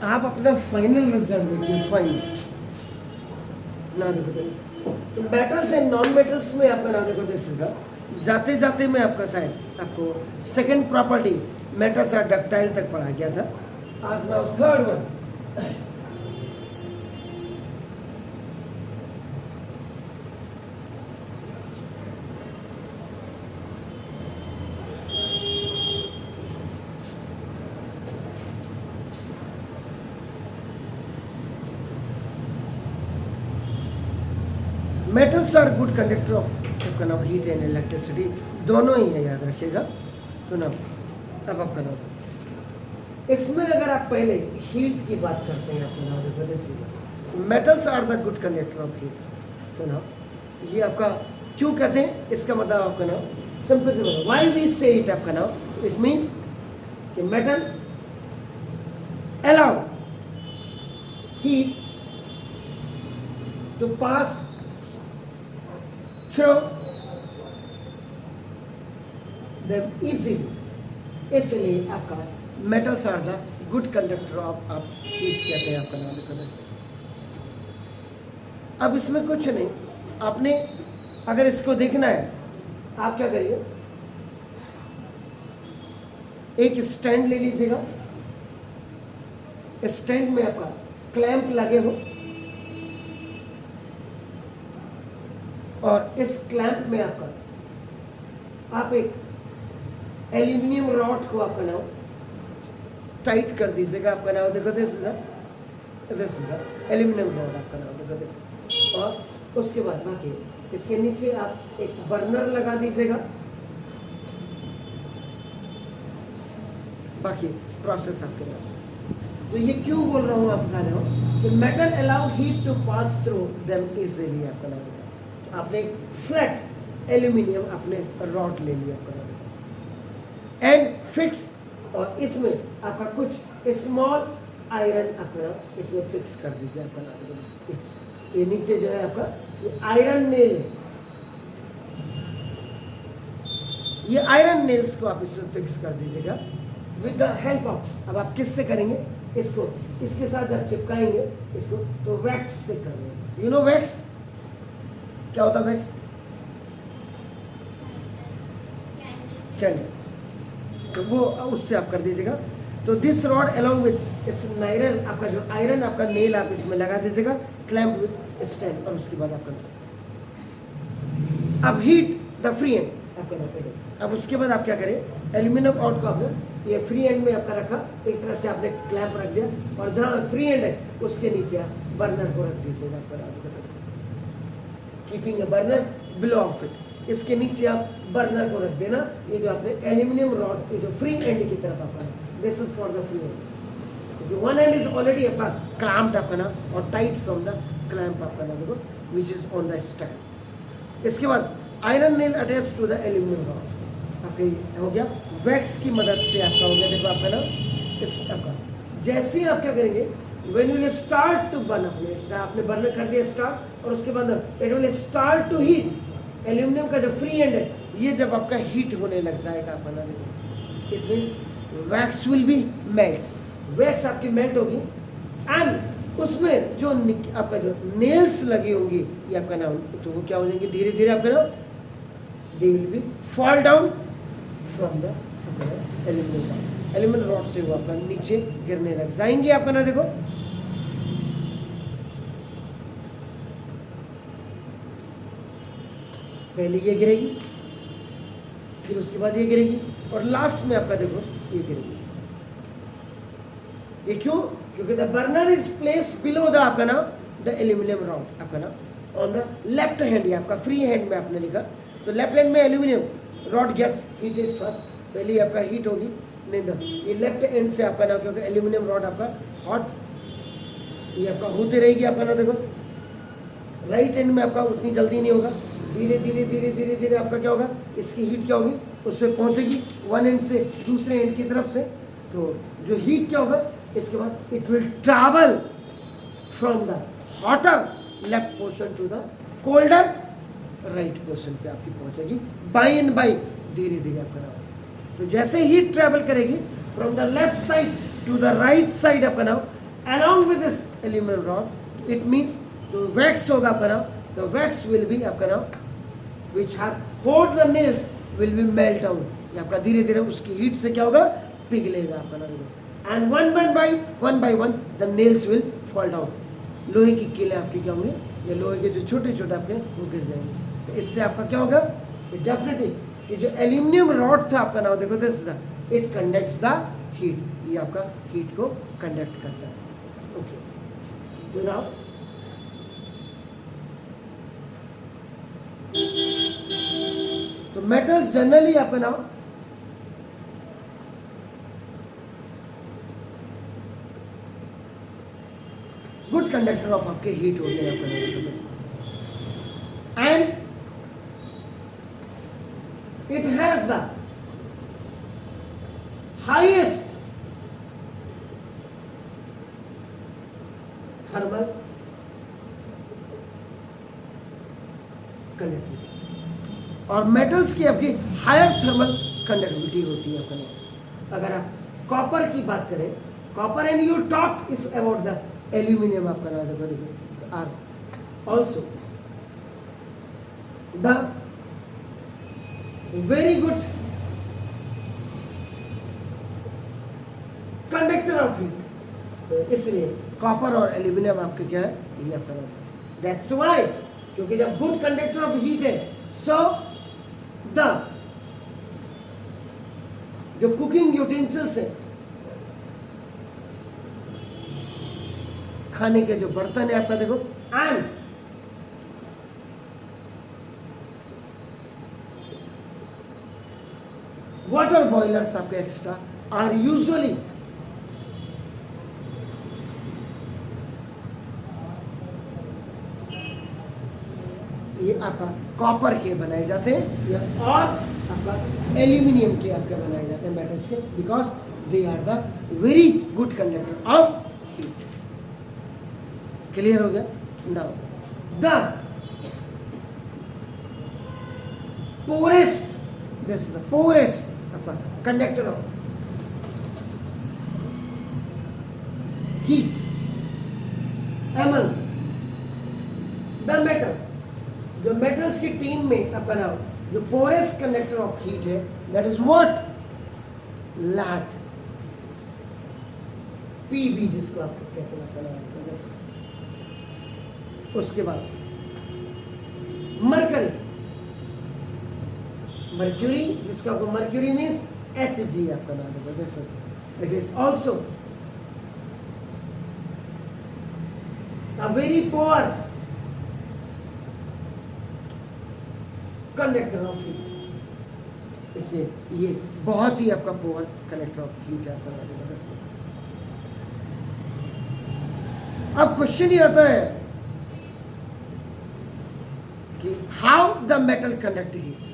आप अपना final result देखिए, फाइनल ना देखो दिस। तो मेटल्स एंड नॉन मेटल्स में आपका नाम देखो दिस इज द, जाते जाते मैं आपका शायद आपको second property metals are ductile तक पढ़ा गया था। आज now third one, metals are good conductor of आपका नाम हीट एंड इलेक्ट्रिसिटी, दोनों ही है, याद रखिएगा। तो नाम अब आपका नाम इसमें अगर आप पहले हीट की बात करते हैं आपका नाम देखो देखिए, metals are the good conductor of heats. तो ना ये आपका क्यों कहते हैं, इसका मतलब आपका नाम सिंपल से मतलब व्हाई वी से इट आपका नाम, तो इट मींस कि metal allow heat to pass through them easily, इसलिए आपका metals are the good conductor of आप हीट कहते हैं आपका नाम देखो। अब इसमें कुछ नहीं, आपने अगर इसको देखना है आप क्या करिए, एक स्टैंड ले लीजिएगा, स्टैंड में आपका क्लैंप लगे हो और इस क्लैंप में आपका आप एक एल्यूमिनियम रॉड को आपका नाम टाइट कर दीजिएगा आपका नाम देखो दिस इज एल्यूमिनियम रॉड आपका नाम देखो दिस। और उसके बाद बाकी इसके नीचे आप एक बर्नर लगा दीजिएगा, बाकी प्रोसेस आपके नाम। तो ये क्यों बोल रहा हूँ आप बता रहे हो कि metal allow heat to pass through them easily आपका नाम। आपने एक फ्लैट एल्यूमिनियम आपने रॉड ले लिया आपका एंड फिक्स, और इसमें आपका कुछ स्मॉल आयरन आपका इसमें फिक्स कर दीजिए आपका नाम। ये नीचे जो है आपका ये आयरन नेल है, ये आयरन नेल्स को आप इसमें फिक्स कर दीजिएगा विद द हेल्प ऑफ, अब आप किससे करेंगे इसको, इसके साथ जब चिपकाएंगे इसको तो वैक्स से करेंगे। यू नो वैक्स क्या होता है, वैक्स कैंडल, तो वो उससे आप कर दीजिएगा। तो this rod along with its iron, आपका जो आयरन आपका नेल आप इसमें लगा दीजिएगा, क्लैंप विद स्टैंड, और उसके बाद आपका अब हीट द फ्री एंड आपका रखेगा। अब उसके बाद आप क्या करें, एल्यूमिनियम रॉड को आपने ये फ्री एंड में आपका रखा, एक तरफ से आपने क्लैंप रख दिया, और जहाँ फ्री एंड है उसके नीचे आप बर्नर को रख दीजिएगा आपका, keeping A burner below of it, इसके नीचे आप बर्नर को रख देना। ये जो आपने एल्यूमिनियम रॉड, ये जो फ्री एंड की तरफ आपका, this is for the free and, one and is already आपका क्लैम्प्ड आपका ना, और टाइट फ्रॉम द क्लैंप आपका ना देखो which is on the stand. इसके बाद iron nail attach to the aluminium rod, आपका हो गया वैक्स की मदद से आपका हो गया देखो आपका ना इस आपका। जैसे ही आप क्या करेंगे, when you will start to burn, आपने बर्नर कर दिया स्टार्ट, और उसके बाद it will start to heat, aluminium का जो फ्री एंड है ये जब आपका हीट होने लग जाएगा आप बना देंगे, it means wax will be melt, wax आपकी मेल्ट होगी, एंड उसमें जो आपका जो नेल्स लगी होंगी ये आपका नाम, तो वो क्या हो जाएंगे धीरे धीरे आपका नाम, they will be fall down from the aluminium rod से वो आपका नीचे गिरने लग जाएंगे आपका ना देखो। पहले ये गिरेगी, फिर उसके बाद ये गिरेगी, और लास्ट में आपका देखो ये गिरेगी। ये क्यों, क्योंकि the burner is place below the आपका नाम द एल्यूमिनियम रॉड आपका नाम ऑन द लेफ्ट हैंड, ये आपका फ्री हैंड में आपने लिखा, तो लेफ्ट हैंड में aluminium rod gets heated first, पहले आपका हीट होगी, नहीं तो ये लेफ्ट एंड से आपका ना, क्योंकि एल्यूमिनियम रॉड आपका हॉट ये आपका होते रहेगी आपका ना देखो। राइट एंड में आपका उतनी जल्दी नहीं होगा, धीरे धीरे धीरे धीरे धीरे आपका क्या होगा, इसकी हीट क्या होगी उस पर पहुँचेगी वन एंड से दूसरे एंड की तरफ से, तो जो हीट क्या होगा इसके बाद it will travel from the hotter left portion to the colder right portion पे आपकी पहुंचेगी, बाई एंड बाई धीरे धीरे आपका नाम। तो जैसे हीट ट्रैवल करेगी from the left side to the right side आपका नाम, along with this aluminum rod it means तो wax होगा आपका नाम, the wax will be आपका नाम which have hold the nails will be melt down, ये आपका धीरे धीरे उसकी हीट से क्या होगा, पिघलेगा आपका नाम, and one by one the nails will fall down, लोहे की कीलें आपकी क्या होंगे, ये लोहे के जो छोटे छोटे आपके वो गिर जाएंगे, तो इससे आपका क्या होगा, डेफिनेटली ये जो एल्यूमिनियम रॉड था आपका नाम देखो this it conducts the heat, ये आपका हीट को कंडक्ट करता है. ओके, तो नाउ तो मेटल्स जनरली आपका नाम गुड कंडक्टर ऑफ आपके हीट होते हैं आपका, and it has the highest thermal conductivity, और मेटल्स की आपकी हायर थर्मल कंडक्टिविटी होती है आपका. अगर आप कॉपर की बात करें, copper and you talk if about the aluminium आपका नाम देखो are also the very good conductor of heat, तो इसलिए कॉपर और एल्यूमिनियम आपके क्या है, ये आपका दैट्स वाई, क्योंकि जब गुड कंडक्टर ऑफ हीट है सो द जो कुकिंग यूटेंसिल्स है, खाने के जो बर्तन है आपका देखो, एंड वाटर बॉयलर्स आपके एक्स्ट्रा आर यूजुअली ये आपका कॉपर के बनाए जाते हैं या और आपका एल्यूमिनियम के आपके बनाए जाते हैं मेटल्स के, because they are the very good conductor of heat. Clear हो गया? Now the poorest, this is the poorest conductor of heat among the metals, जो metals की टीम में आपका नाम जो पोरेस्ट कंडक्टर ऑफ हीट है that is what, lead, Pb जिसको आप कहते हैं आपका नाम. उसके बाद मरकरी, मर्क्यूरी जिसको आपको मर्क्यूरी मीन्स Hg आपका नाम है, this is it is also a very poor conductor of heat, इससे ये बहुत ही आपका पुअर कंडक्टर ऑफ हीट है आपका नाम है. अब क्वेश्चन ये आता है कि how the metal conduct heat.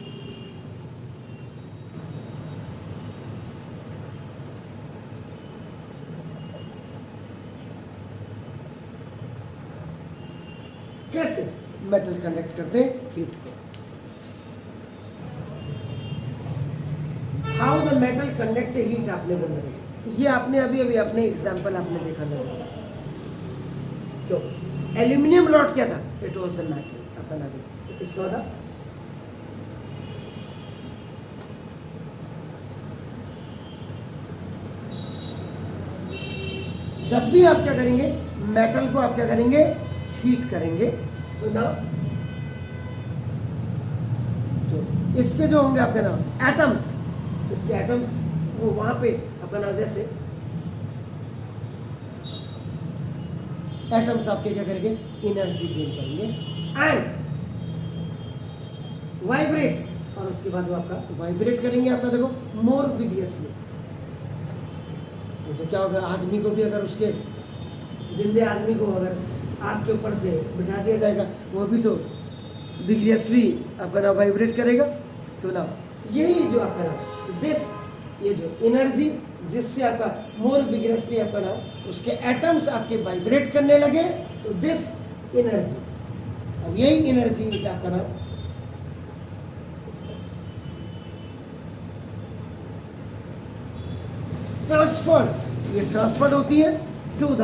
कैसे मेटल कंडक्ट करते हैं हीट को, how the metal conduct heat आपने बोला, ये आपने अभी अभी अपने एग्जांपल आपने देखा नहीं, क्यों एल्यूमिनियम रॉड क्या था, इट वाज अ मेटल आपका नाम, इसका था जब भी आप क्या करेंगे मेटल को आप क्या करेंगे हीट करेंगे, तो ना तो इसके जो होंगे आपके नाम एटम्स, इसके एटम्स वो वहां पे आपका नाम जैसे एटम्स आपके क्या करेंगे एनर्जी गेन करेंगे एंड वाइब्रेट, और उसके बाद वो आपका वाइब्रेट करेंगे आपका देखो मोर विगियसली. तो क्या होगा, आदमी को भी अगर उसके जिंदे आदमी को अगर आग के ऊपर से बिठा दिया जाएगा वो भी तो विगियसली अपना वाइब्रेट करेगा. तो ना यही जो अपना दिस ये जो एनर्जी जिससे आपका मोर विगियसली अपना उसके एटम्स आपके वाइब्रेट करने लगे, तो दिस एनर्जी, अब यही एनर्जी इसे आपका नाम ट्रांसफर, ये ट्रांसफर होती है टू द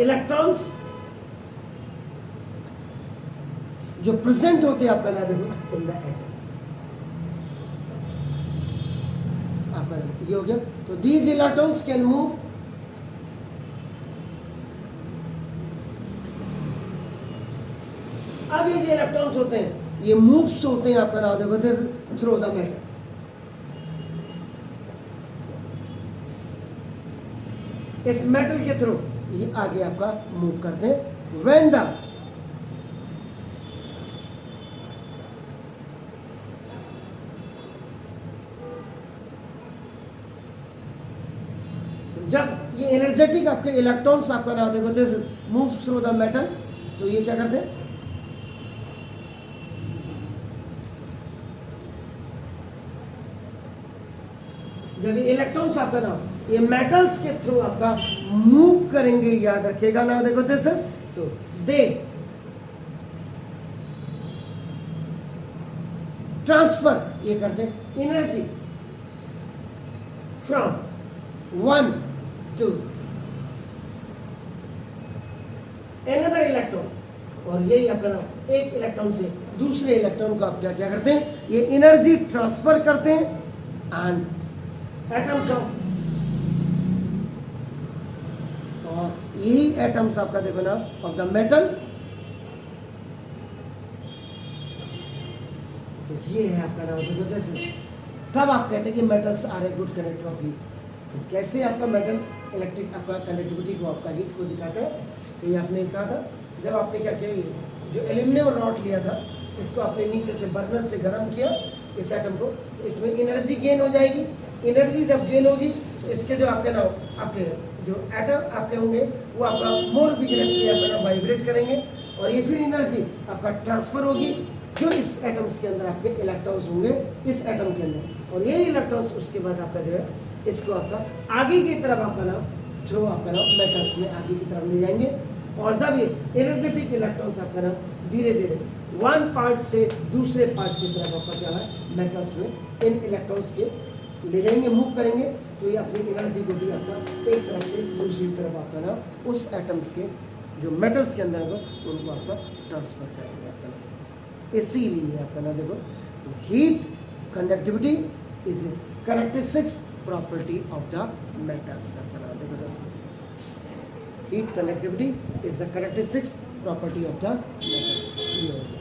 इलेक्ट्रॉन्स जो प्रेजेंट होते हैं आपका ना देखो इन द एटम, आपका देखो ये हो गया। तो दीज इलेक्ट्रॉन्स कैन मूव अब ये जो इलेक्ट्रॉन्स होते हैं ये मूव्स होते हैं आपका नाम देखो दिस थ्रू द मैटर। इस मेटल के थ्रू ये आगे आपका मूव करते हैं। व्हेन द जब ये एनर्जेटिक आपके इलेक्ट्रॉन्स आपका नाम देखो this move through the metal, तो ये क्या करते हैं, जब ये इलेक्ट्रॉन्स आपका नाम ये मेटल्स के थ्रू आपका मूव करेंगे, याद रखिएगा ना देखो दिस इज, तो दे ट्रांसफर ये करते हैं energy from one two another electron, और यही आपका नाम एक इलेक्ट्रॉन से दूसरे इलेक्ट्रॉन को आप क्या क्या करते हैं, ये एनर्जी ट्रांसफर करते हैं एंड एटम्स ऑफ, और यही एटम्स आपका देखो ना ऑफ द मेटल, तो ये है आपका नाम देखो जैसे, तब आप कहते हैं कि metals are a good conductor of heat. कैसे आपका मेटल इलेक्ट्रिक आपका कंडक्टिविटी को आपका हीट को दिखाता है, तो ये आपने कहा था जब आपने क्या किया, जो एल्यूमिनियम रॉड लिया था इसको आपने नीचे से बर्नर से गर्म किया इस एटम को, तो इसमें एनर्जी गेन हो जाएगी। एनर्जी जब गेन होगी तो इसके जो आपके नाम आपके जो एटम आपके होंगे वो आपका मोर विगरसली आपका नाम वाइब्रेट करेंगे, और ये फिर एनर्जी आपका ट्रांसफर होगी जो इस एटम्स के अंदर आपके इलेक्ट्रॉन्स होंगे इस एटम के अंदर, और ये इलेक्ट्रॉन्स उसके बाद आपका जो है इसको आपका आगे की तरफ आपका नाम थ्रू आपका नाम मेटल्स में आगे की तरफ ले जाएंगे, और जब ये एनर्जेटिक इलेक्ट्रॉन्स आपका नाम धीरे धीरे वन पार्ट से दूसरे पार्ट की तरफ आपका क्या है मेटल्स में इन इलेक्ट्रॉन्स के ले जाएंगे, मूव करेंगे, तो ये अपनी एनर्जी को भी आपका एक तरफ से दूसरी तरफ आपका नाम उस एटम्स के जो मेटल्स के अंदर होगा उनको आपका ट्रांसफर करेंगे आपका नाम। इसीलिए आपका नाम देखो तो heat conductivity is a characteristics property of the metals आपका नाम देखो दस, heat conductivity is the characteristics property of the metal. ये हो गया।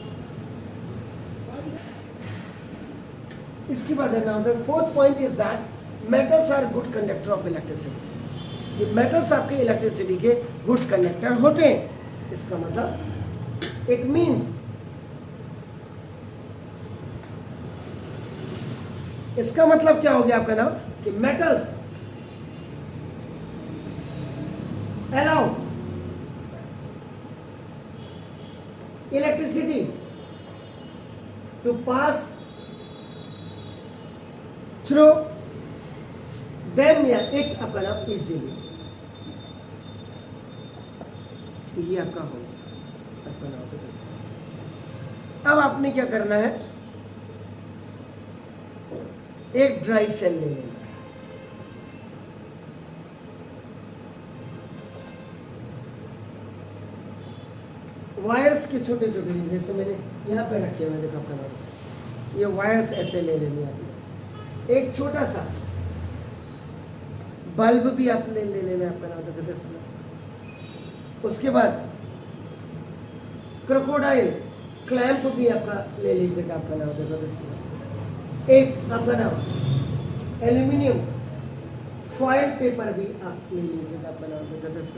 इसके बाद है ना the fourth point is that metals are good conductor of electricity. ये मेटल्स आपके इलेक्ट्रिसिटी के गुड कंडक्टर होते हैं। इसका मतलब इट मींस, इसका मतलब क्या हो गया आपका नाम कि metals allow electricity to pass through them या इट आपका नाम इजीली, ये आपका हो गया आपका नाम देखिए। अब आपने क्या करना है, एक ड्राई सेल ले लेना है, वायर्स के छोटे छोटे जैसे मैंने यहाँ पे रखे हुए देखो आपका नाम, ये वायर्स ऐसे ले लेने आपने, एक छोटा सा बल्ब भी आपने ले लेना आपका नाम देखो दस, उसके बाद क्रोकोडाइल क्लैंप भी आपका ले लीजिएगा आपका नाम देखो दस, एक आपका नाम एल्यूमिनियम फॉयल पेपर भी आप ले लीजिएगा आपका नाम देखो दस।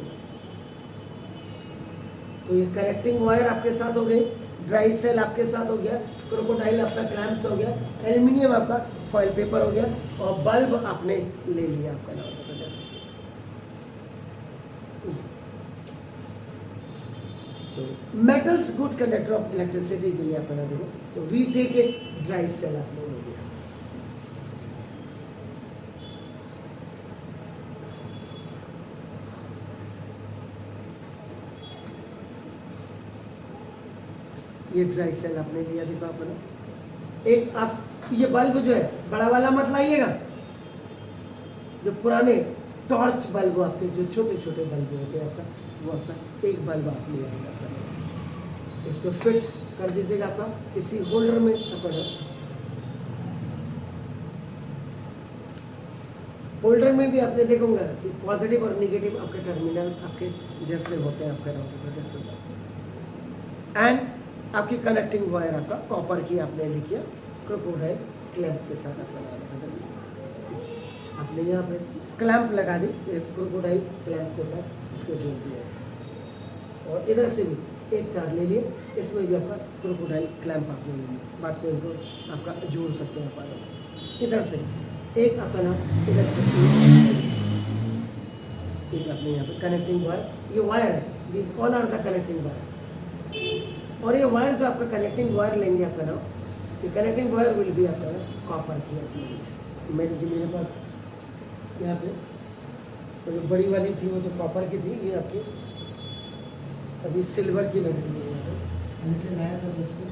तो ये कनेक्टिंग वायर आपके साथ हो गई, ड्राई सेल आपके साथ हो गया, क्रोकोडाइल आपका क्लैंप्स हो गया, एल्यूमिनियम आपका फॉयल पेपर हो गया, और बल्ब आपने ले लिया आपका नाम देखो जैसे। तो metals good conductor of electricity के लिए आपका नाम देखो, तो we take a dry cell आपने ले लिया। ये ड्राई सेल आपने लिया देखो आपने, एक आप ये बल्ब जो है बड़ा वाला मत लाइएगा, जो पुराने टॉर्च बल्ब आपके जो छोटे छोटे बल्ब होते हैं आपका, वो आपका एक बल्ब आप ले आएगा, इसको फिट कर दीजिएगा आपका किसी होल्डर में अपन। होल्डर में भी आपने देखूंगा कि पॉजिटिव और नेगेटिव आपके टर्मिनल आपके जैसे होते हैं आपके राउटर जैसे, एंड आपकी कनेक्टिंग वायर आपका कॉपर की आपने लिखी है क्रोकोडाइल क्लैंप के साथ आपका लगा बस, आपने यहाँ पे क्लैंप लगा दी क्रोकोडाइल क्लैंप के साथ इसको जोड़ दिया, और इधर से भी एक तार ले लिए, इसमें भी आपका क्रोकोडाइल क्लैंप आपने ले लिया, बात को इनको आपका जोड़ सकते हैं आप इधर से एक अपना, इधर से एक अपने यहाँ पे कनेक्टिंग वायर, ये वायर है, this all are the connecting wire, और ये वायर जो आपका कनेक्टिंग वायर लेंगे आपका ना, ये कनेक्टिंग वायर विल भी आपका कॉपर की अपनी, मेरे पास यहाँ पे तो जो बड़ी वाली थी वो तो कॉपर की थी, ये आपकी अभी सिल्वर की लग रही है, यहाँ पे ऐसे लाया था बस में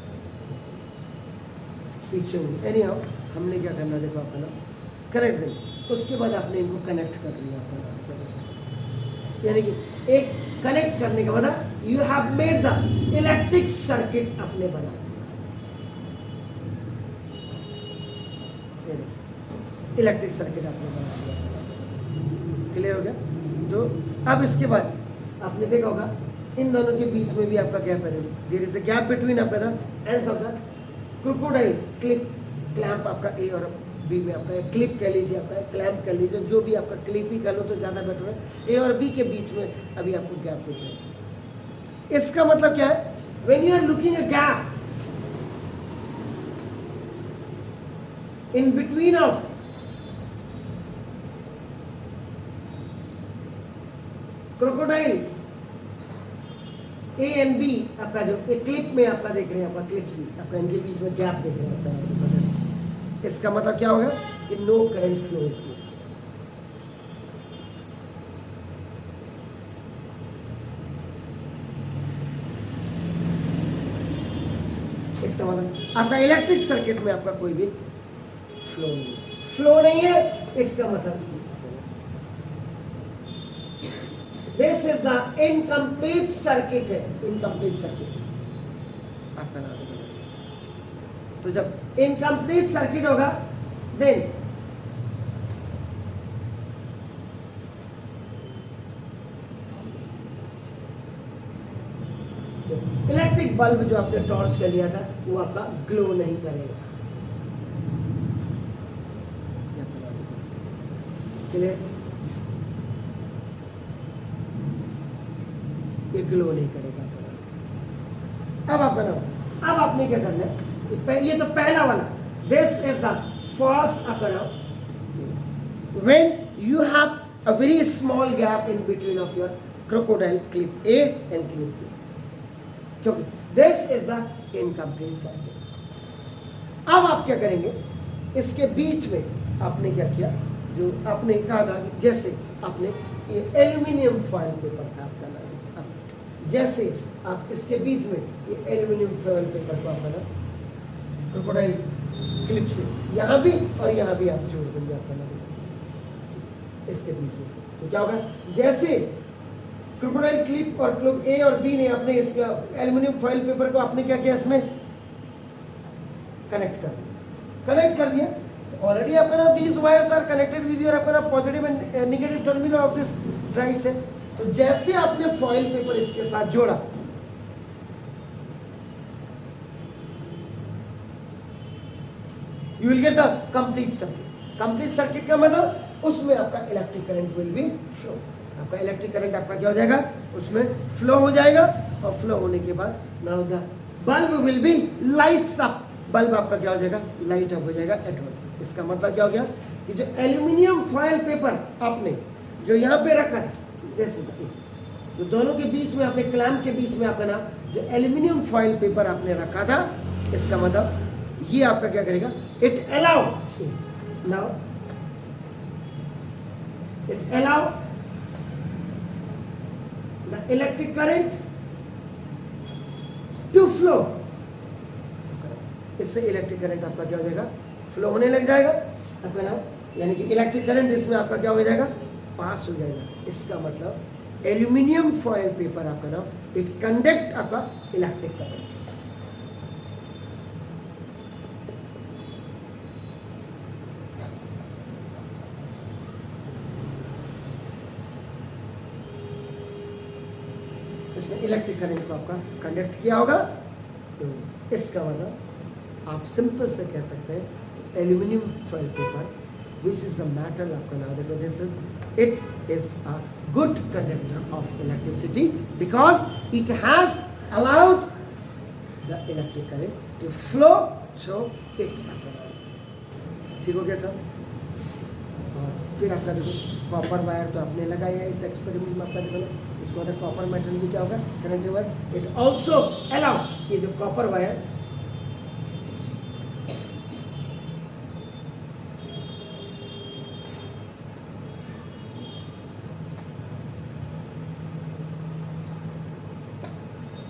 पीछे होगी। एनी हाउ हमने क्या करना देखो अपना कनेक्ट देना, उसके बाद आपने इनको कनेक्ट कर लिया अपना बस, यानी कि एक कनेक्ट करने के बाद you have made the electric circuit आपने बना दिया, ये देखिए इलेक्ट्रिक सर्किट आपने बना दिया, क्लियर हो गया। तो अब इसके बाद आपने देखा होगा इन दोनों के बीच में भी आपका गैप है, there is a gap between आपका the ends of the crocodile clip clamp आपका ए और बी में आपका क्लिप कह लीजिए, आपका क्लैंप कह लीजिए, जो भी आपका क्लिप ही कह लो तो ज़्यादा बेटर है, ए और बी के बीच में अभी आपको गैप दिख रहा है। इसका मतलब क्या है, when you are looking a gap in between of crocodile A and B, आपका जो एक क्लिप में आपका देख रहे हैं, आपका क्लिप्स आपका इनके बीच में गैप देख रहे हैं, इसका मतलब क्या होगा कि नो करंट फ्लो इसमें, इसका मतलब आपका इलेक्ट्रिक सर्किट में आपका कोई भी फ्लो नहीं है, इसका मतलब this is the incomplete circuit है, इनकम्प्लीट सर्किट आपका नाम है। तो जब इनकम्प्लीट सर्किट होगा देन इलेक्ट्रिक बल्ब जो आपने टॉर्च कर लिया था वो आपका ग्लो नहीं करेगा, क्लियर, ये ग्लो नहीं करेगा। अब आप बनाओ, अब आपने क्या करना है, ये तो पहला वाला, दिस इज द फर्स्ट आप बनाओ when you have a very small gap in between of your crocodile clip A and clip B, क्योंकि this is the incomplete circuit. अब आप क्या करेंगे, इसके बीच में आपने क्या किया, जो आपने कहा था जैसे आपने ये एल्यूमिनियम फॉइल पेपर था आपका, जैसे आप इसके बीच में ये एल्यूमिनियम फॉइल पेपर को आप ना क्रोकोडाइल क्लिप से यहाँ भी और यहाँ भी आप जोड़ देंगे आपका ना इसके बीच में, तो क्या होगा, जैसे क्रोकोडाइल क्लिप और क्लिप ए और बी ने अपने इसका एल्यूमिनियम फॉइल पेपर को आपने क्या किया, इसमें कनेक्ट कर दिया, ऑलरेडी आपका ना these wires are connected with your आपका positive and negative terminal of this drive है। तो जैसे आपने फॉइल पेपर इसके साथ जोड़ा, you will get the complete circuit. Complete circuit का मतलब उसमें आपका electric current will be flow, आपका इलेक्ट्रिक करंट आपका क्या हो जाएगा, उसमें फ्लो हो जाएगा, और फ्लो होने के बाद now the bulb will be lights up, bulb आपका क्या हो जाएगा, लाइट अप हो जाएगा एट वंस। इसका मतलब क्या हो गया कि जो एल्यूमिनियम फॉइल पेपर आपने जो यहाँ पे रखा है, जैसे जो दोनों के बीच में आपने क्लैंप के बीच में आपका ना जो एल्यूमिनियम फॉइल पेपर आपने रखा था, इसका मतलब ये आपका क्या करेगा, it allow the electric current to flow, इससे इलेक्ट्रिक करंट आपका क्या हो जाएगा, फ्लो होने लग जाएगा आपका ना, यानी कि इलेक्ट्रिक करंट इसमें आपका क्या हो जाएगा, पास हो जाएगा, इसका मतलब एल्यूमिनियम फॉयल पेपर आपका ना इट कंडक्ट आपका इलेक्ट्रिक करंट। इसने इलेक्ट्रिक करंट को आपका कंडक्ट किया होगा, तो इसका मतलब आप सिंपल से कह सकते हैं aluminium foil paper which is a metal आपका नाम देखो, this is it is a good conductor of electricity because it has allowed the electric current to flow through it. ठीक हो गया सर? और फिर आपका देखो कॉपर वायर तो आपने लगाया है इस एक्सपेरिमेंट में, आपका देखो ना इसको मतलब कॉपर मेटल भी क्या होगा current wire, it also allow ये जो कॉपर वायर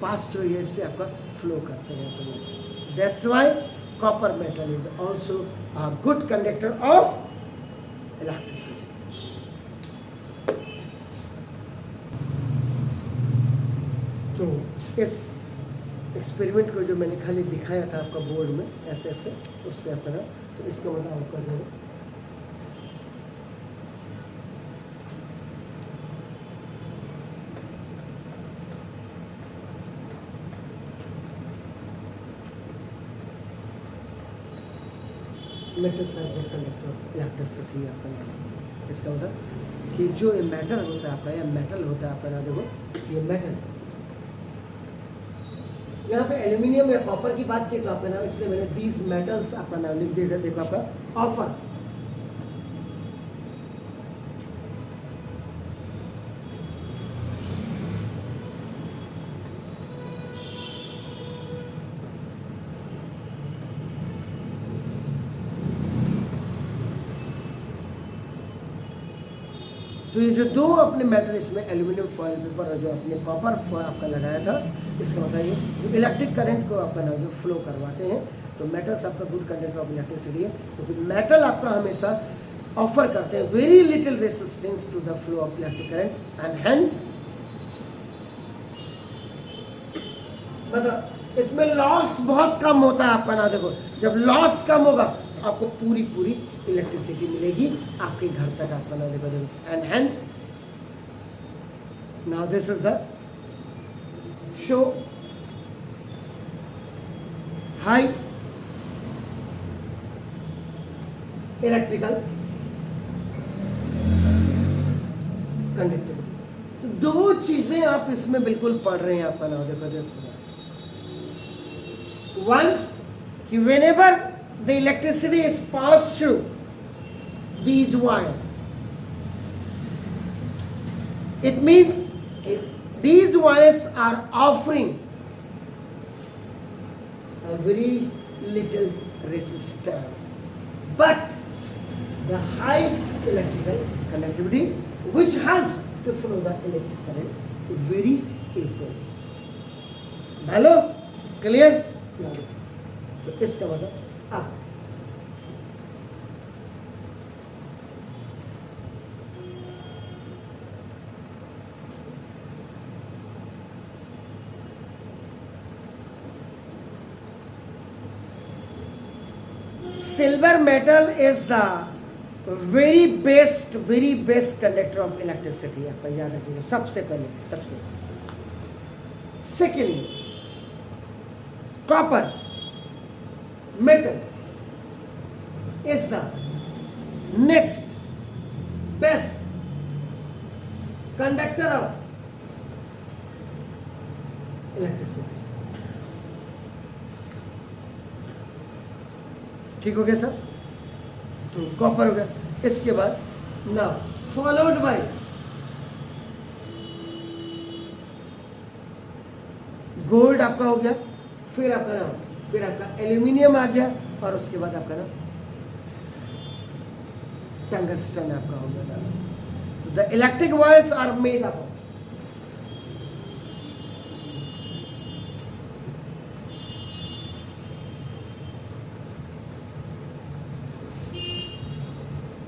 पास थ्रू ये से आपका फ्लो करते हैं। That's why copper metal is also a good conductor of electricity. तो इस एक्सपेरिमेंट को जो मैंने खाली दिखाया था आपका बोर्ड में ऐसे ऐसे उससे अपना, तो इसका मतलब आपका जो metal side conductor of electricity आपका नाम, इसका मतलब कि जो ये मेटल होता है आपका, या मेटल होता है आपका ना देखो ये मेटल, यहाँ पे एल्यूमिनियम या कॉपर की बात की तो आपका नाम, इसलिए मैंने दीज मेटल्स आपका नाम लिख दिया, देखो आपका ऑफर। तो ये जो दो अपने मेटल इसमें एल्यूमिनियम फॉयल पेपर और जो अपने कॉपर फॉयल आपका लगाया था, इसका मतलब ये इलेक्ट्रिक करंट को आपका ना जो फ्लो करवाते हैं, तो मेटल्स आपका गुड कंडक्टर ऑफ इलेक्ट्रिसिटी है, क्योंकि तो मेटल आपका हमेशा ऑफर करते हैं very little resistance to the flow of electric current and hence मतलब इसमें लॉस बहुत कम होता है आपका ना देखो, जब लॉस कम होगा आपको पूरी पूरी इलेक्ट्रिसिटी मिलेगी आपके घर तक आपका ना देखो and hence now this is the show high electrical conductivity. तो दो चीजें आप इसमें बिल्कुल पढ़ रहे हैं आपका ना देखो this once whenever the electricity is passed through these wires, it means these wires are offering a very little resistance, but the high electrical conductivity which helps to flow the electric current very easily. Hello, clear? तो इसका मतलब आप silver metal is the very best conductor of electricity, आपका याद रखिएगा सबसे पहले सबसे। Second copper metal is the next best conductor of electricity। ठीक हो गया सर? तो कॉपर हो गया, इसके बाद नाउ फॉलोड बाय गोल्ड आपका हो गया, फिर आपका ना फिर आपका एल्यूमिनियम आ गया, और उसके बाद आपका ना टंगस्टन आपका हो गया था। तो the electric wires are made up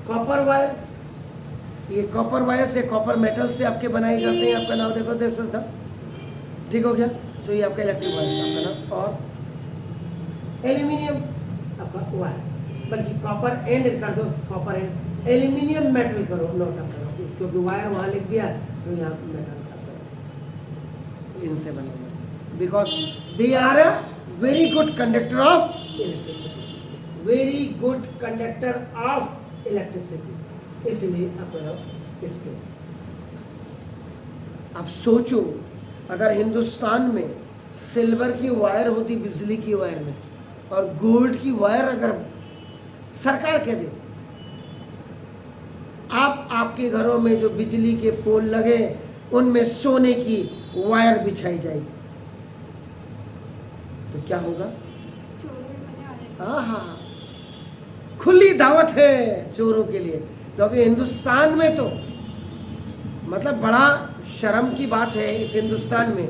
copper wire, ये कॉपर वायर से, कॉपर मेटल से आपके बनाए जाते हैं। आपका नाम देखो, दिस इज द, ठीक हो गया। तो ये आपका इलेक्ट्रिक वायर आपका नाम, और एल्यूमिनियम आपका वायर, बल्कि कॉपर एंड कर दो, कॉपर एंड एल्यूमिनियम मेटल करो, नोट करो, क्योंकि वायर वहाँ लिख दिया तो यहाँ मेटल सब इनसे बनेगा, because they are a very good conductor of electricity, very good conductor of electricity, इसलिए अपना इसके। अब सोचो अगर हिंदुस्तान में सिल्वर की वायर होती बिजली की वायर में, और गोल्ड की वायर अगर सरकार कह दे आप आपके घरों में जो बिजली के पोल लगे उनमें सोने की वायर बिछाई जाएगी, तो क्या होगा? हाँ हाँ, खुली दावत है चोरों के लिए। क्योंकि हिंदुस्तान में तो मतलब बड़ा शर्म की बात है इस हिंदुस्तान में,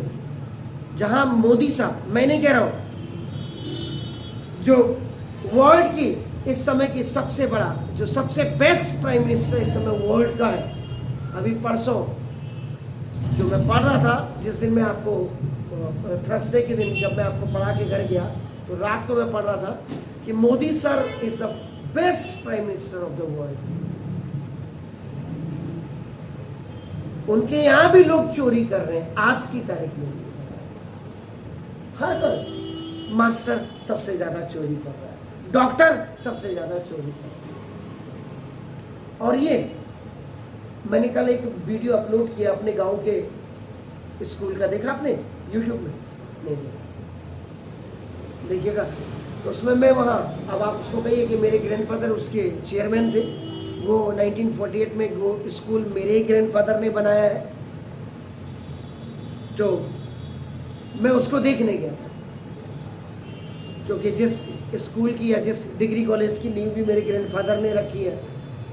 जहां मोदी साहब, मैं नहीं कह रहा हूं, जो वर्ल्ड की इस समय की सबसे बड़ा, जो सबसे बेस्ट प्राइम मिनिस्टर इस समय वर्ल्ड का है। अभी परसों जो मैं पढ़ रहा था, जिस दिन मैं आपको थर्सडे के दिन जब मैं आपको पढ़ा के घर गया, तो रात को मैं पढ़ रहा था कि Modi sir is the best prime minister of the world. उनके यहां भी लोग चोरी कर रहे हैं आज की तारीख में, हर कोई, मास्टर सबसे ज्यादा चोरी कर रहा है, डॉक्टर सबसे ज्यादा चोरी कर रहा है। और ये मैंने कल एक वीडियो अपलोड किया अपने गांव के स्कूल का, देखा आपने यूट्यूब में? नहीं देखा, देखिएगा। तो उसमें मैं वहाँ, अब आप उसको कहिए कि मेरे ग्रैंडफादर उसके चेयरमैन थे, वो 1948 में वो स्कूल मेरे ही ग्रैंडफादर ने बनाया है, तो मैं उसको देखने गया था, क्योंकि जिस स्कूल की या जिस डिग्री कॉलेज की नींव भी मेरे ग्रैंडफादर ने रखी है,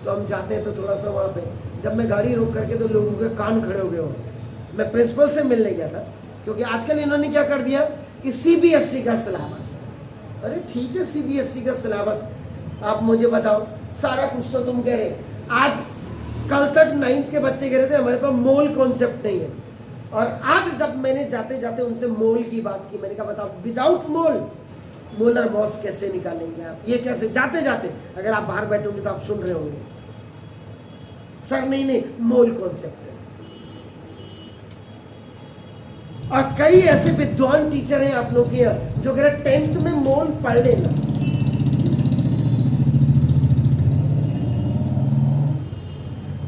तो हम जाते हैं तो थोड़ा सा वहाँ पे, जब मैं गाड़ी रोक करके तो लोगों के कान खड़े हो गए हो। मैं प्रिंसिपल से मिलने गया था, क्योंकि आजकल इन्होंने क्या कर दिया कि सीबीएसई का सिलेबस, अरे ठीक है सीबीएसई का सिलेबस, आप मुझे बताओ, सारा कुछ तो तुम कह रहे, आज कल तक 9th के बच्चे कह रहे थे हमारे पास मोल कॉन्सेप्ट नहीं है, और आज जब मैंने जाते जाते उनसे मोल की बात की, मैंने कहा बताओ विदाउट मोल मोलर बॉस कैसे निकालेंगे आप, ये कैसे? जाते जाते अगर आप बाहर बैठोगे तो आप सुन रहे होंगे, सर नहीं मोल कॉन्सेप्ट है। और कई ऐसे विद्वान टीचर हैं आप लोग के यहाँ जो कह रहे 10th में मोल पढ़ लेना।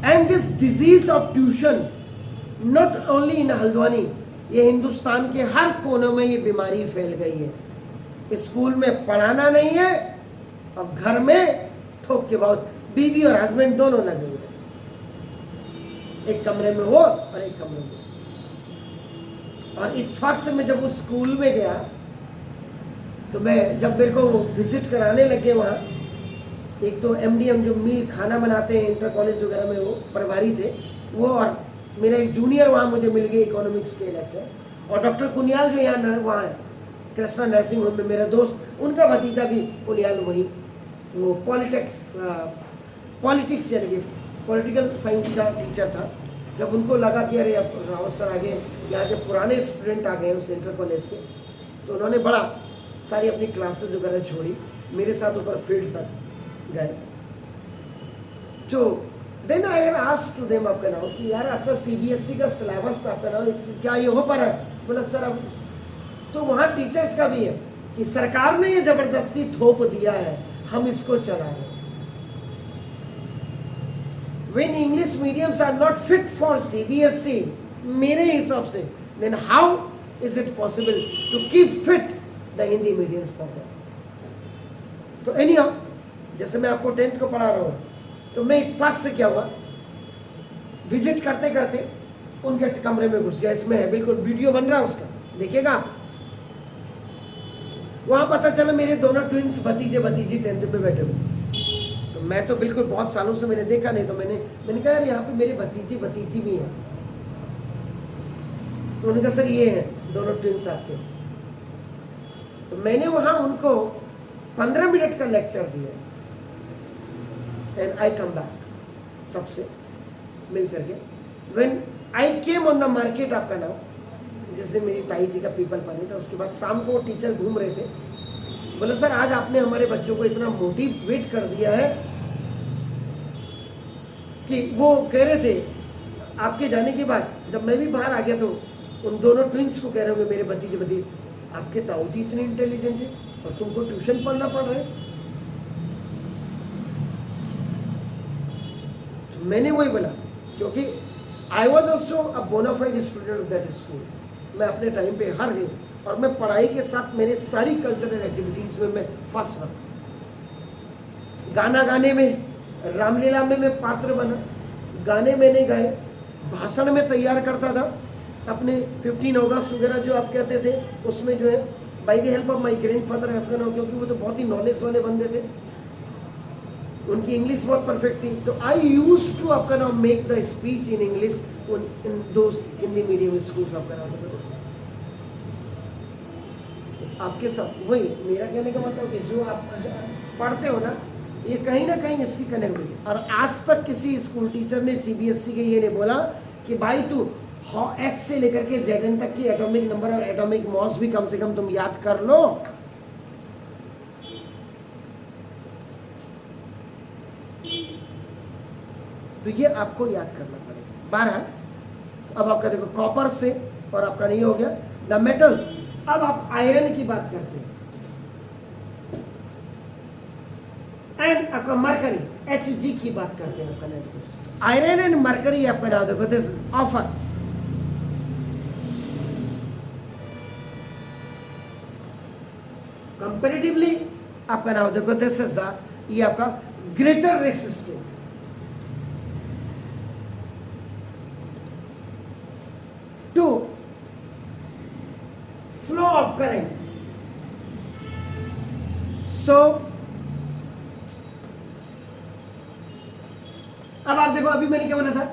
And this disease of tuition not only in Haldwani, ये हिंदुस्तान के हर कोनों में ये बीमारी फैल गई है। स्कूल में पढ़ाना नहीं है और घर में थोक के बहुत, बीवी और हस्बैंड दोनों लगे हुए, एक कमरे में वो और एक कमरे में। और इत्तेफाक से मैं जब उस स्कूल में गया, तो मैं जब मेरे को विजिट कराने लगे वहाँ, एक तो एमडीएम जो मील खाना बनाते हैं इंटर कॉलेज वगैरह में, वो प्रभारी थे वो, और मेरा एक जूनियर वहाँ मुझे मिल गए इकोनॉमिक्स के लेक्चर, और डॉक्टर कुनियाल जो यहाँ वहाँ है कृष्णा नर्सिंग होम में मेरा दोस्त, उनका भतीजा भी कुनियाल वही, वो पॉलिटिक्स यानी कि पॉलिटिकल साइंस का टीचर था। जब उनको लगा कि अरे अब रावत सर आ गए, यहाँ के पुराने स्टूडेंट आ गए उस इंटर कॉलेज के, तो उन्होंने बड़ा सारी अपनी क्लासेस वगैरह छोड़ी, मेरे साथ ऊपर फील्ड तक गए। तो then I have asked to them, आपका नाम कि यार आपका सीबीएसई का सिलेबस आपका नाम क्या ये हो पा रहा है? बोला सर अब तो वहाँ टीचर्स का भी है कि सरकार ने ये जबरदस्ती थोप दिया है, हम इसको चला रहे। When English mediums are not fit for CBSE, मेरे हिसाब से, then how is it possible to keep fit the Hindi mediums for them? तो anyhow, जैसे मैं आपको 10th को पढ़ा रहा हूँ, तो मैं इत्तेफाक से क्या हुआ, विजिट करते करते उनके कमरे में घुस गया। इसमें है बिल्कुल वीडियो बन रहा है उसका, देखिएगा आप। वहाँ पता चला मेरे दोनों ट्विंस भतीजे भतीजी 10th पे बैठे हुए। तो मैं तो बिल्कुल बहुत सालों से मैंने देखा नहीं, तो मैंने कहा यार यहाँ पे मेरे भतीजी भतीजी भी हैं। तो उन्होंने कहा सर ये हैं दोनों ट्विंस आपके। तो मैंने वहाँ उनको 15 मिनट का लेक्चर दिया, एंड आई कम बैक सबसे, मिल करके। When I came on the market आपका नाम, जिस दिन मेरी ताई जी का पीपल पानी था, उसके बाद शाम को वो टीचर घूम रहे थे, बोले सर आज आपने हमारे बच्चों को इतना मोटिवेट कर दिया है कि वो कह रहे थे आपके जाने के बाद जब मैं भी बाहर आ गया तो उन दोनों ट्विंस को कह रहे होंगे, मेरे भतीजे आपके ताऊ जी इतने इंटेलिजेंट है और तुमको ट्यूशन पढ़ना पड़ रहा है। तो मैंने वही बोला, क्योंकि I was also a bona fide student of that school. मैं अपने टाइम पे हर दिन, और मैं पढ़ाई के साथ मेरे सारी कल्चरल एक्टिविटीज में मैं फर्स्ट रहा। गाना गाने में, रामलीला में मैं पात्र बना, गाने मैंने गाए, भाषण में तैयार करता था अपने 15 अगस्त वगैरह जो आप कहते थे, उसमें जो है by the help of my grandfather आपका नाम, क्योंकि वो तो बहुत ही नॉलेज वाले बंदे थे, उनकी इंग्लिश बहुत परफेक्ट थी। तो आई यूज टू आपका नाम make the speech in English in those Hindi medium schools आपका नाम। आपके साथ वही मेरा कहने का मतलब कि जो आप पढ़ते हो ना, ये कहीं ना कहीं इसकी कनेक्टिविटी। और आज तक किसी स्कूल टीचर ने सीबीएसई के ये नहीं बोला कि भाई तू H से लेकर के ZN तक की एटॉमिक नंबर और एटॉमिक मॉस भी कम से कम तुम याद कर लो। तो ये आपको याद करना पड़ेगा। 12 अब आपका देखो कॉपर से, और आपका नहीं हो गया द मेटल्स। अब आप आयरन की बात करते हैं, एंड आपका मरकरी Hg की बात करते हैं। आपका देखो आयरन एंड मरकरी आपका नाम देखो, दिस ऑफर कंपेरेटिवली आपका नाम देखो, दिस इज द, ये आपका greater resistance to flow of current. So अब आप देखो, अभी मैंने क्या बोला था,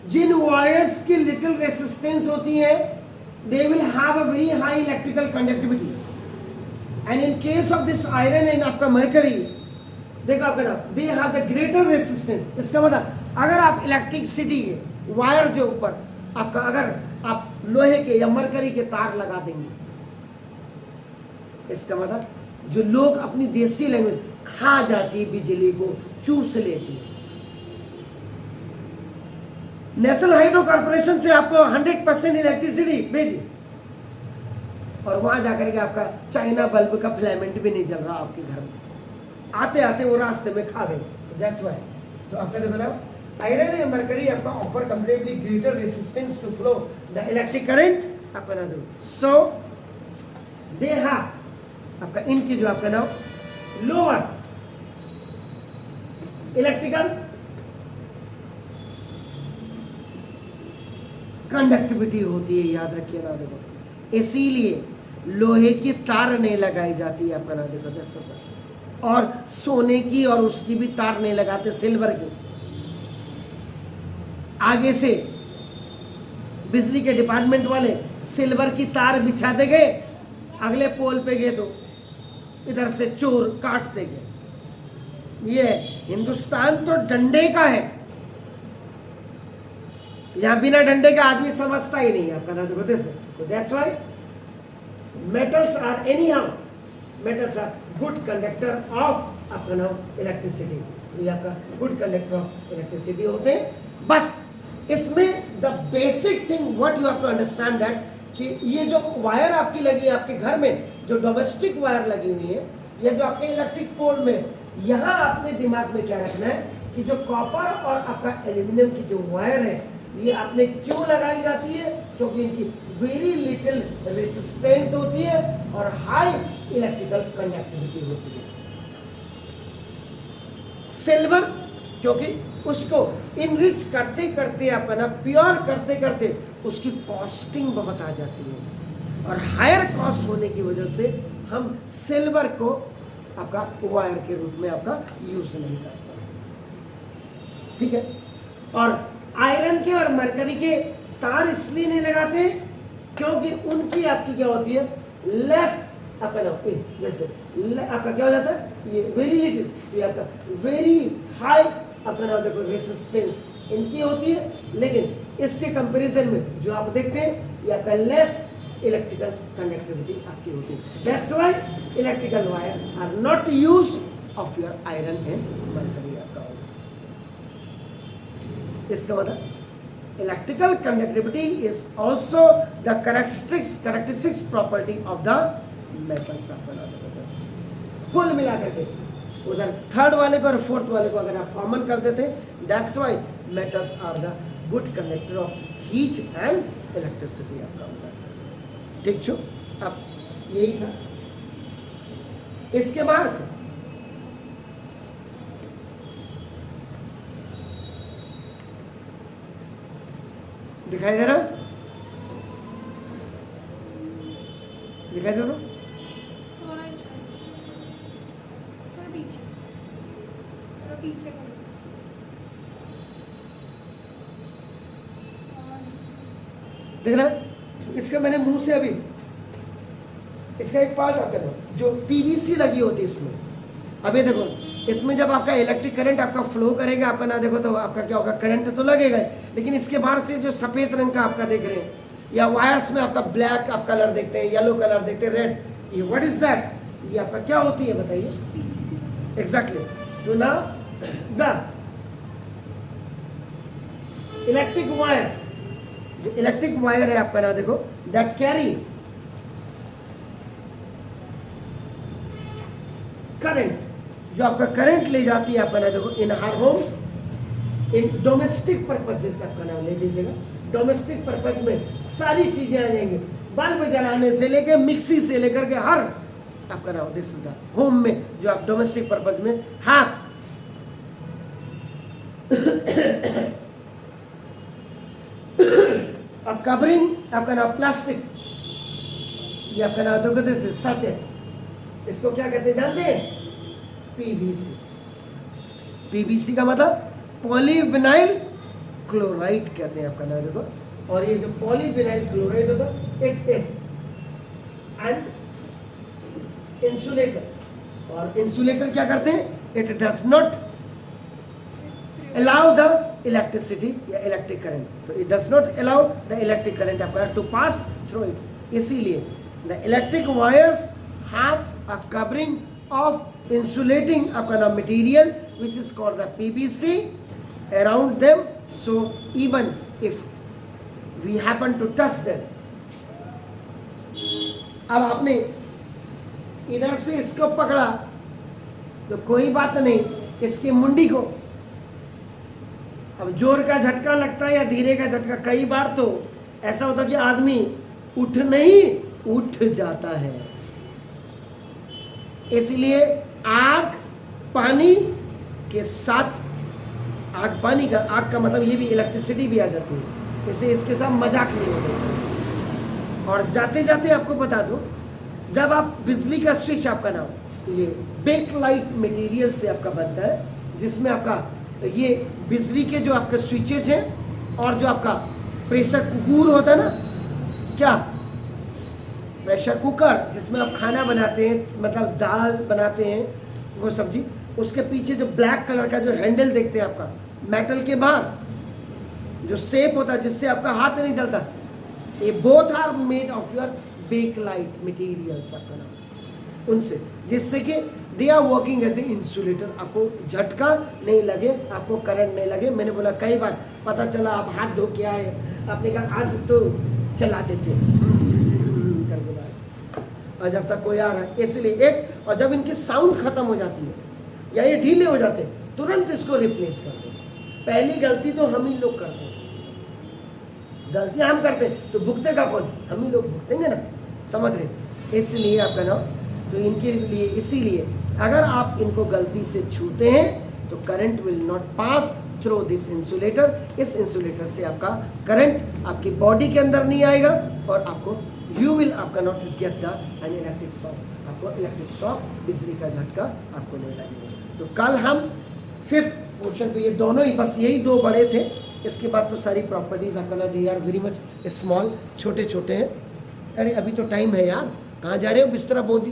जिन वायर्स की लिटिल रेसिस्टेंस होती है they will have a very high electrical conductivity, and in case of this iron and आपका मरकरी देखो आपका नाम they have the greater resistance. इसका मतलब अगर आप इलेक्ट्रिसिटी के वायर के ऊपर आपका अगर आप लोहे के या मरकरी के तार लगा देंगे, इसका मतलब जो लोग अपनी देसी लैंग्वेज खा जाती बिजली को चूस लेती है। नेशनल हाइड्रो कॉर्पोरेशन से आपको 100% इलेक्ट्रिसिटी भेजी, और वहां जाकर के आपका चाइना बल्ब का फिलामेंट भी नहीं जल रहा आपके घर में, आते आते वो रास्ते में खा गए। That's why. तो आपका देखो ना, आयरन एंड मरकरी आपका offer completely greater resistance to flow the electric current आपका ना दो। सो दे हैव आपका इनकी जो आपका नाम लोअर इलेक्ट्रिकल कंडक्टिविटी होती है, याद रखिए ना देखो। इसीलिए लोहे की तार नहीं लगाई जाती है आपका ना देखो, और सोने की और उसकी भी तार नहीं लगाते, सिल्वर की। आगे से बिजली के डिपार्टमेंट वाले सिल्वर की तार बिछाते गए, अगले पोल पे गए तो इधर से चोर काटते गए। ये हिंदुस्तान तो डंडे का है, यहां बिना डंडे का आदमी समझता ही नहीं आपका ना देखो। तो that's why metals are anyhow, metals are good conductor of आपका नाम इलेक्ट्रिसिटी, ये आपका गुड कंडक्टर ऑफ इलेक्ट्रिसिटी होते हैं। बस इसमें the basic thing what you have to understand that कि ये जो वायर आपकी लगी है आपके घर में, जो डोमेस्टिक वायर लगी हुई है, या जो आपके इलेक्ट्रिक पोल में, यहाँ आपने दिमाग में क्या रखना है कि जो कॉपर और आपका एल्यूमिनियम की जो वायर है, ये आपने क्यों लगाई जाती है, क्योंकि इनकी वेरी लिटिल रेसिस्टेंस होती है और हाई इलेक्ट्रिकल कंडक्टिविटी होती है। सिल्वर क्योंकि उसको इनरिच करते करते आपका ना प्योर करते करते उसकी कॉस्टिंग बहुत आ जाती है, और हायर कॉस्ट होने की वजह से हम सिल्वर को आपका वायर के रूप में आपका यूज नहीं करते हैं, ठीक है। और आयरन के और मरकरी के तार इसलिए नहीं लगाते क्योंकि उनकी आपकी क्या होती है, लेस आपका ना जैसे आपका क्या हो जाता है, ये वेरी लिटिल, ये आपका वेरी हाई अपना देखो रेसिस्टेंस इनकी होती है, लेकिन इसके कंपैरिजन में जो आप देखते हैं ये आपका लेस इलेक्ट्रिकल कंडक्टिविटी आपकी होती है। That's why electrical wire are not use of your iron and mercury आपका होगा। इसका मतलब electrical conductivity is also the characteristics property of the metals आपका। कुल मिलाकर के उधर थर्ड वाले को और फोर्थ वाले को अगर आप कॉमन कर देते, that's why metals are the good conductor of heat and electricity आपका होता है। ठीक छो, अब यही था। इसके बाद से दिखाई दे रहा, दिखाई दे रहा पीछे देख रहा है? इसका मैंने मुंह से अभी इसका एक पार्ट आपका दो जो पीवीसी लगी होती है इसमें। अभी देखो इसमें जब आपका इलेक्ट्रिक करंट आपका फ्लो करेगा आपका ना देखो तो आपका क्या होगा, करंट तो लगेगा, लेकिन इसके बाहर से जो सफेद रंग का आपका देख रहे हैं या वायर्स में आपका ब्लैक आप कलर देखते हैं, येलो कलर देखते हैं, रेड, ये व्हाट इज दैट, ये आपका क्या होती है बताइए? एग्जैक्टली। तो ना द इलेक्ट्रिक वायर, जो इलेक्ट्रिक वायर है आपका ना देखो, दैट कैरी करंट, जो आपका करंट ले जाती है आपका ना देखो इन हर होम्स, इन डोमेस्टिक पर्पसेस आपका नाम ले लीजिएगा। डोमेस्टिक पर्पज में सारी चीजें आ जाएंगी, बल्ब जलाने से लेकर मिक्सी से लेकर के हर आपका नाम देख सकता होम में जो आप डोमेस्टिक पर्पज में हाँ अब कवरिंग आपका नाम प्लास्टिक, ये आपका नाम तो कहते हैं सच है, इसको क्या कहते हैं जानते हैं? पीवीसी। पीवीसी का मतलब पॉलीविनाइल क्लोराइड कहते हैं आपका नाम देखो। और ये जो पॉलीविनाइल क्लोराइड होता है इट इज एन इंसुलेटर, और इंसुलेटर क्या करते हैं? It does not allow the electricity या electric current, so it does not allow the electric current आपका to pass through it. इसीलिए the electric wires have a covering of insulating आपका नाम material which is called the PVC around them, so even if we happen to touch them, अब आपने इधर से इसको पकड़ा तो कोई बात नहीं, इसकी मुंडी को अब जोर का झटका लगता है या धीरे का झटका, कई बार तो ऐसा होता है कि आदमी उठ नहीं उठ जाता है। इसलिए आग पानी के साथ, आग पानी का, आग का मतलब ये भी इलेक्ट्रिसिटी भी आ जाती है, इसे इसके साथ मजाक नहीं होना चाहिए। और जाते जाते आपको बता दो, जब आप बिजली का स्विच आपका नाम ये बेक लाइट मटेरियल से आपका बनता है, जिसमें आपका ये बिजली के जो आपके स्विचेज हैं और जो आपका प्रेशर कुकर होता है ना, क्या प्रेशर कुकर जिसमें आप खाना बनाते हैं, मतलब दाल बनाते हैं वो सब्जी, उसके पीछे जो ब्लैक कलर का जो हैंडल देखते हैं आपका मेटल के बाहर जो शेप होता है जिससे आपका हाथ नहीं जलता, ये both are made of your Bakelite materials आपका नाम, उनसे, जिससे कि they are working as a insulator, आपको झटका नहीं लगे, आपको करंट नहीं लगे। मैंने बोला कई बार पता चला आप हाथ धो के आए, आपने कहा आज तो चला देते करके बाहर, और जब तक कोई आ रहा है इसलिए एक, और जब इनकी साउंड खत्म हो जाती है या ये ढीले हो जाते हैं तुरंत इसको रिप्लेस कर दो। पहली गलती तो हम ही लोग करते हैं, गलतियां हम करते हैं तो भुगतेगा कौन? हम ही लोग भुगतेंगे ना, समझ रहे? इसलिए आपका नाम तो इनके लिए, इसीलिए अगर आप इनको गलती से छूते हैं तो current will not pass through this insulator, इस इंसुलेटर से आपका करंट आपकी बॉडी के अंदर नहीं आएगा और आपको यू विल आपका not get the an electric shock, आपको इलेक्ट्रिक शॉक, बिजली का झटका आपको नहीं लगेगा। तो कल हम फिफ्थ पोर्शन पे, ये दोनों ही बस यही दो बड़े थे, इसके बाद तो सारी प्रॉपर्टीज आपका ना they are very much small, छोटे छोटे हैं। अरे अभी तो टाइम है यार, कहाँ जा रहे हो? बिस्तरा बहुत